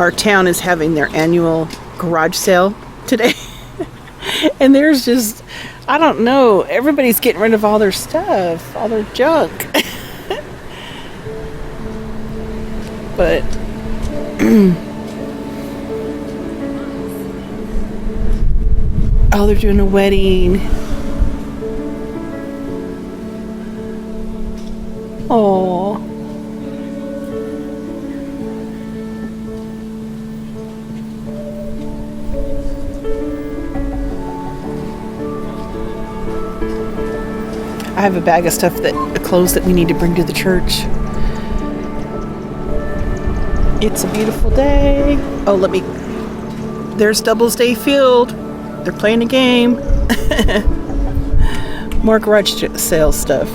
our town is having their annual garage sale today. And there's just, I don't know, everybody's getting rid of all their stuff, all their junk. But oh, they're doing a wedding. Oh. I have a bag of stuff clothes that we need to bring to the church. It's a beautiful day. Oh, there's Double's-Day Field. They're playing a game. More garage sale stuff.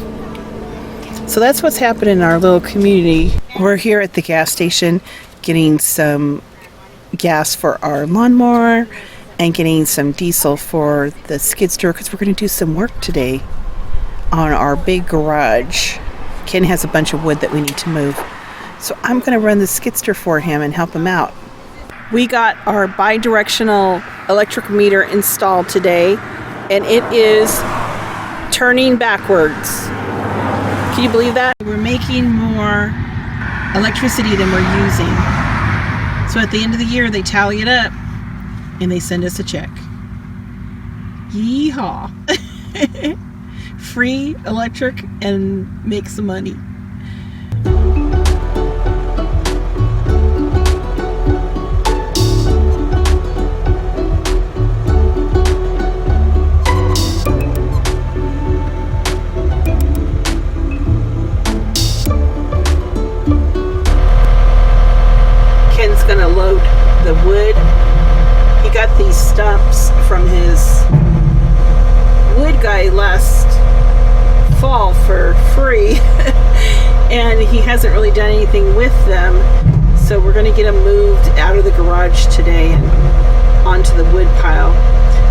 So that's what's happening in our little community. We're here at the gas station getting some gas for our lawnmower and getting some diesel for the skid steer because we're going to do some work today on our big garage. Ken has a bunch of wood that we need to move. So I'm going to run the skid steer for him and help him out. We got our bi-directional electric meter installed today, and it is turning backwards. Can you believe that? We're making more electricity than we're using. So at the end of the year, they tally it up and they send us a check. Yeehaw. Free electric and make some money. Ken's gonna load the wood. He got these stumps from his wood guy last fall for free. And he hasn't really done anything with them, so we're going to get them moved out of the garage today and onto the wood pile.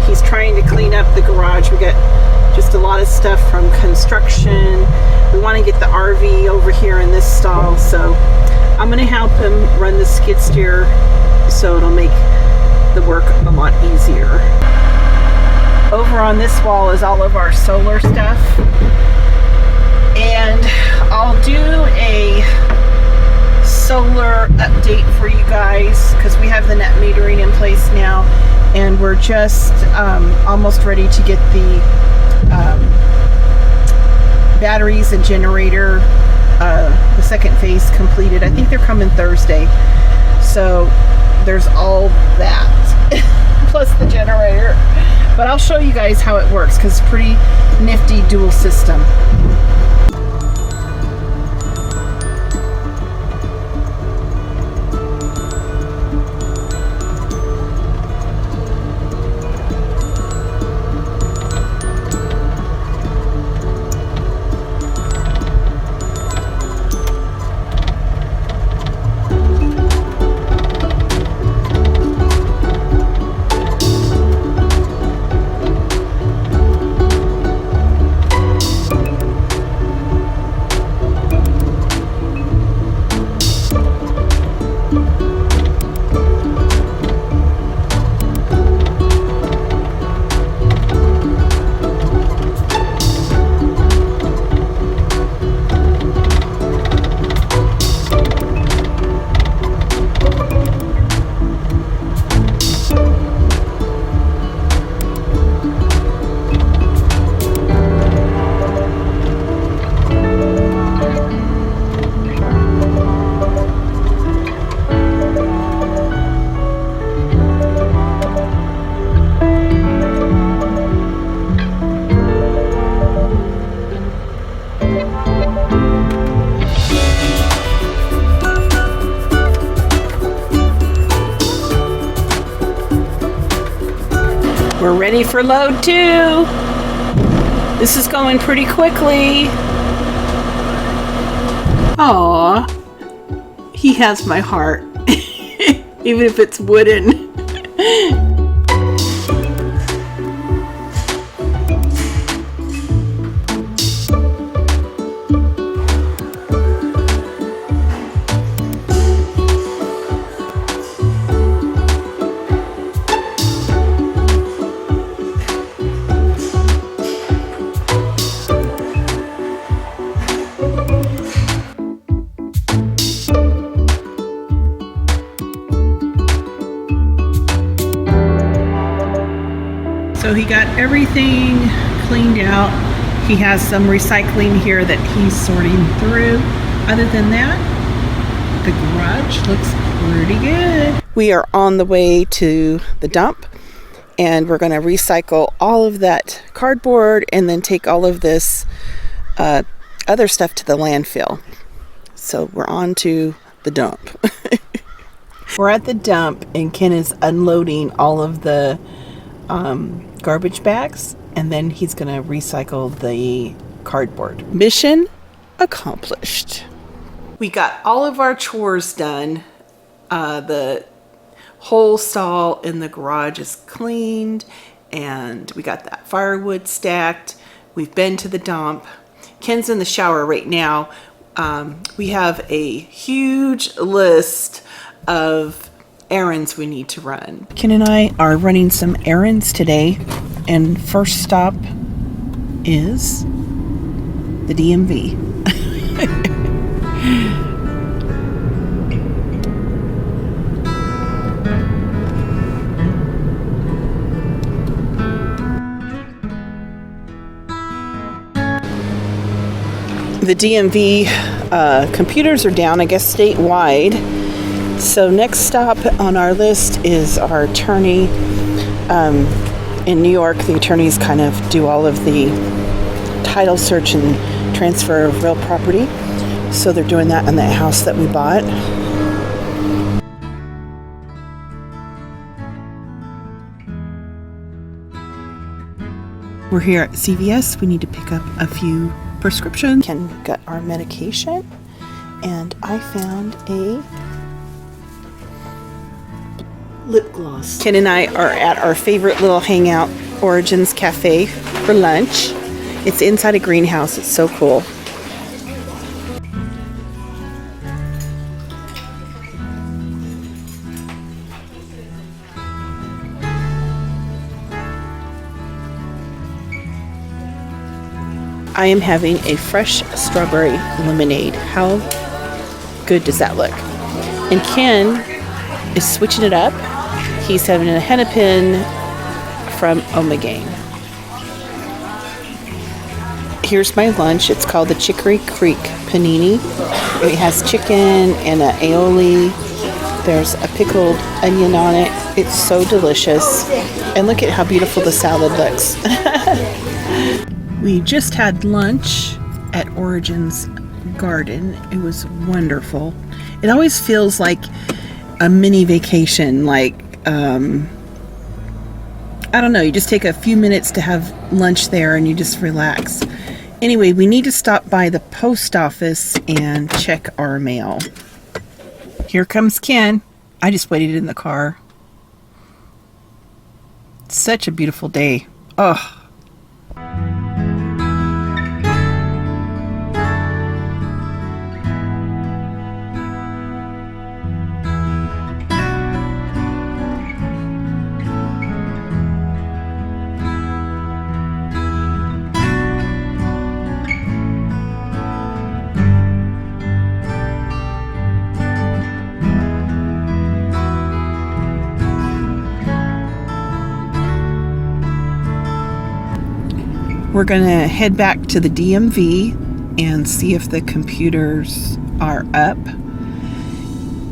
He's trying to clean up the garage. We got just a lot of stuff from construction. We want to get the RV over here in this stall, so I'm going to help him run the skid steer so it'll make the work a lot easier. Over on this wall is all of our solar stuff, and I'll do a solar update for you guys because we have the net metering in place now, and we're just almost ready to get the batteries and generator, the second phase completed. I think they're coming Thursday, so there's all that plus the generator. But I'll show you guys how it works because it's pretty nifty dual system. We're ready for load 2. This is going pretty quickly. Aww. He has my heart. Even if it's wooden. So he got everything cleaned out. He has some recycling here that he's sorting through. Other than that, the garage looks pretty good. We are on the way to the dump, and we're going to recycle all of that cardboard and then take all of this other stuff to the landfill. So we're on to the dump. We're at the dump, and Ken is unloading all of the garbage bags, and then he's going to recycle the cardboard. Mission accomplished. We got all of our chores done. The whole stall in the garage is cleaned, and we got that firewood stacked. We've been to the dump. Ken's in the shower right now. We have a huge list of errands we need to run. Ken and I are running some errands today, and first stop is the DMV. The DMV computers are down, I guess, statewide. So next stop on our list is our attorney in New York. The attorneys kind of do all of the title search and transfer of real property. So they're doing that in that house that we bought. We're here at CVS. We need to pick up a few prescriptions. Ken got our medication, and I found a lip gloss. Ken and I are at our favorite little hangout, Origins Cafe, for lunch. It's inside a greenhouse. It's so cool. I am having a fresh strawberry lemonade. How good does that look? And Ken is switching it up. He's having a hennepin from Omegain. Here's my lunch. It's called the Chicory Creek Panini. It has chicken and an aioli. There's a pickled onion on it. It's so delicious. And look at how beautiful the salad looks. We just had lunch at Origins Garden. It was wonderful. It always feels like a mini vacation, like, I don't know, you just take a few minutes to have lunch there and you just relax. Anyway, we need to stop by the post office and check our mail. Here comes Ken. I just waited in the car. Such a beautiful day. Oh. We're going to head back to the DMV and see if the computers are up.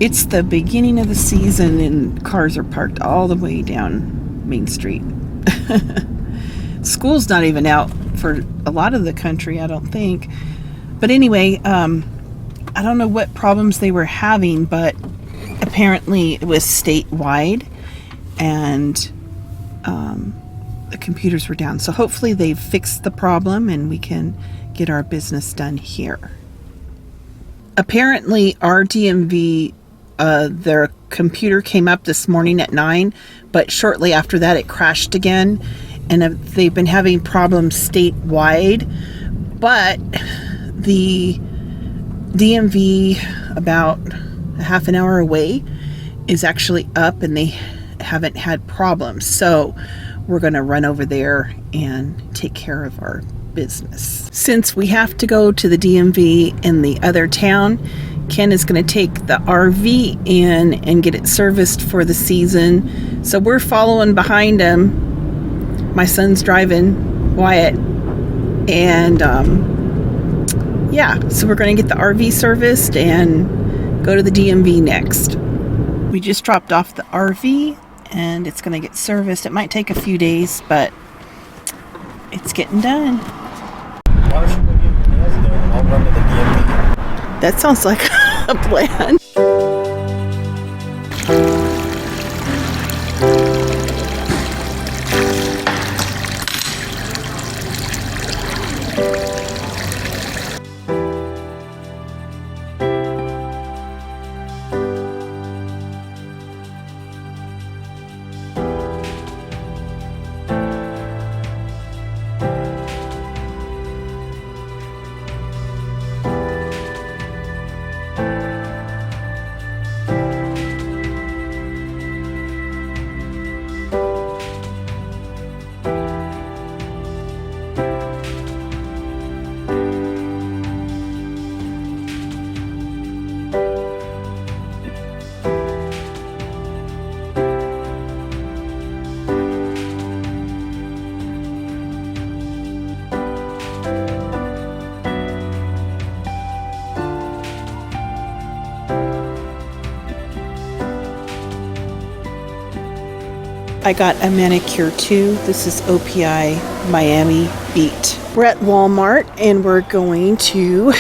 It's the beginning of the season and cars are parked all the way down Main Street. School's not even out for a lot of the country, I don't think. But anyway, I don't know what problems they were having, but apparently it was statewide, and the computers were down. So hopefully they've fixed the problem and we can get our business done here. Apparently our DMV, their computer came up this morning at 9, but shortly after that it crashed again, and they've been having problems statewide. But the DMV about a half an hour away is actually up and they haven't had problems. So we're going to run over there and take care of our business. Since we have to go to the DMV in the other town, Ken is going to take the RV in and get it serviced for the season. So we're following behind him. My son's driving Wyatt, and yeah, so we're going to get the RV serviced and go to the DMV next. We just dropped off the RV and it's going to get serviced. It might take a few days, but it's getting done. Why don't you go get nails done and I'll run to the DMV? That sounds like a plan. I got a manicure too. This is OPI Miami Beat. We're at Walmart and we're going to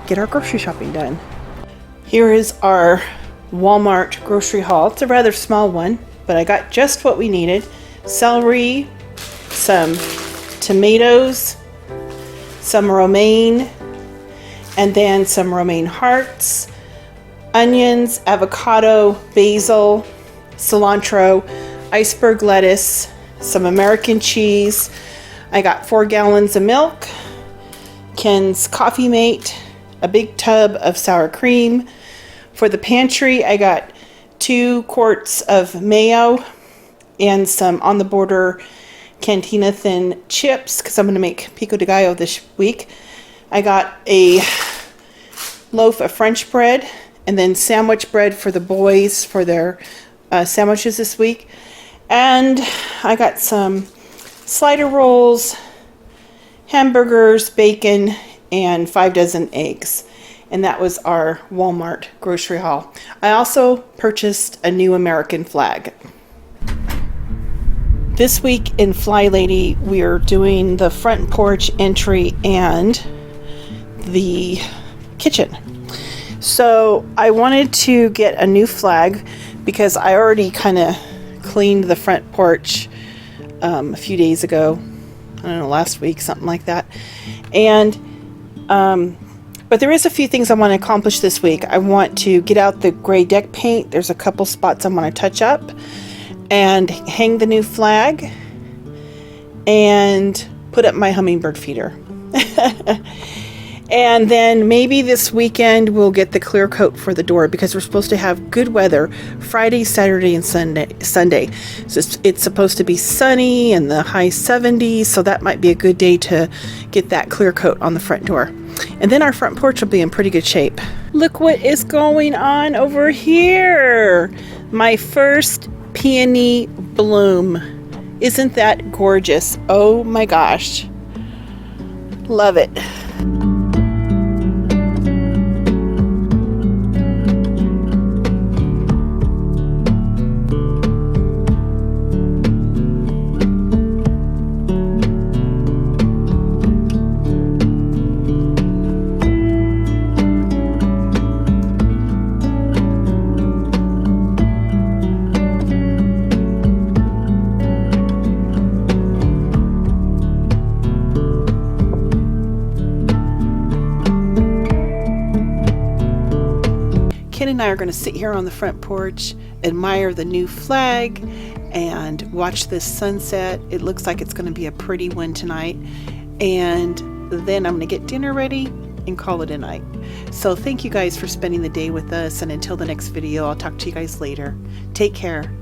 get our grocery shopping done. Here is our Walmart grocery haul. It's a rather small one, but I got just what we needed. Celery, some tomatoes, some romaine, and then some romaine hearts, onions, avocado, basil, cilantro, iceberg lettuce, some American cheese. I got 4 gallons of milk, Ken's Coffee Mate, a big tub of sour cream. For the pantry, I got 2 quarts of mayo and some On the Border Cantina Thin chips because I'm going to make pico de gallo this week. I got a loaf of French bread and then sandwich bread for the boys for their sandwiches this week. And I got some slider rolls, hamburgers, bacon, and 5 dozen eggs. And that was our Walmart grocery haul. I also purchased a new American flag. This week in Fly Lady, we are doing the front porch entry and the kitchen. So I wanted to get a new flag because I already kind of cleaned the front porch a few days ago. I don't know, last week, something like that. And but there is a few things I want to accomplish this week. I want to get out the gray deck paint. There's a couple spots I want to touch up and hang the new flag and put up my hummingbird feeder. And then maybe this weekend we'll get the clear coat for the door because we're supposed to have good weather Friday, Saturday, and Sunday. So it's supposed to be sunny and the high 70s, so that might be a good day to get that clear coat on the front door. And then our front porch will be in pretty good shape. Look what is going on over here. My first peony bloom. Isn't that gorgeous? Oh my gosh. Love it. Ken and I are going to sit here on the front porch, admire the new flag, and watch this sunset. It looks like it's going to be a pretty one tonight. And then I'm going to get dinner ready and call it a night. So thank you guys for spending the day with us. And until the next video, I'll talk to you guys later. Take care.